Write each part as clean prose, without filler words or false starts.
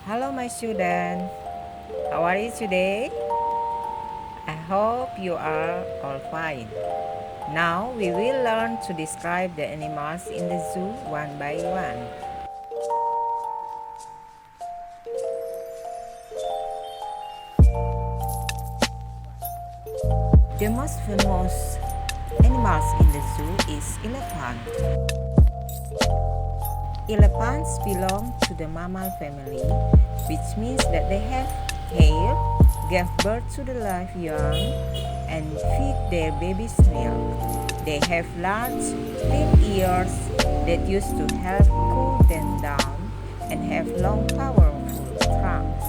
Hello, my student. How are you today? I hope you are all fine. Now we will learn to describe the animals in the zoo one by one. The most famous animals in the zoo is elephant. Elephants belong to the mammal family, which means that they have hair, give birth to the live young, and feed their babies milk. They have large, thin ears that used to help cool them down and have long, powerful trunks.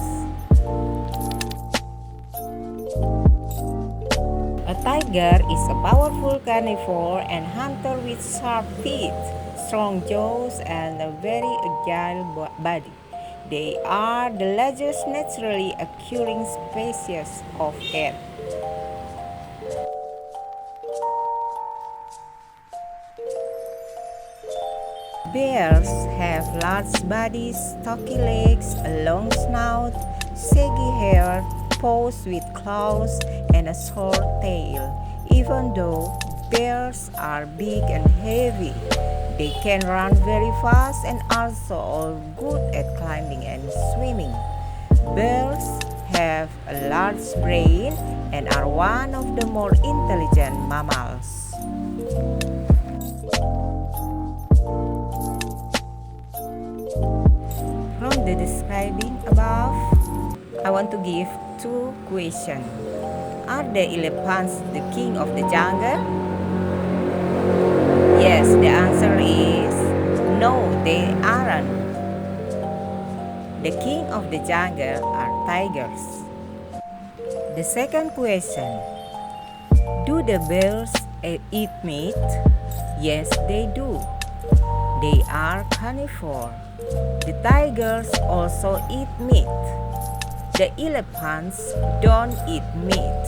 A tiger is a powerful carnivore and hunter with sharp teeth, strong jaws, and a very agile body. They are the largest naturally occurring species of cat. Bears have large bodies, stocky legs, a long snout, shaggy hair, paws with claws, and a short tail. Even though bears are big and heavy, they can run very fast and also are good at climbing and swimming. Bears have a large brain and are one of the more intelligent mammals. From the describing above, I want to give two questions. Are the elephants the king of the jungle? Yes, the answer is no, they aren't. The king of the jungle are tigers. The second question, do the bears eat meat? Yes, they do. They are carnivore. The tigers also eat meat. The elephants don't eat meat.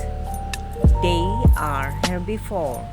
They are herbivore.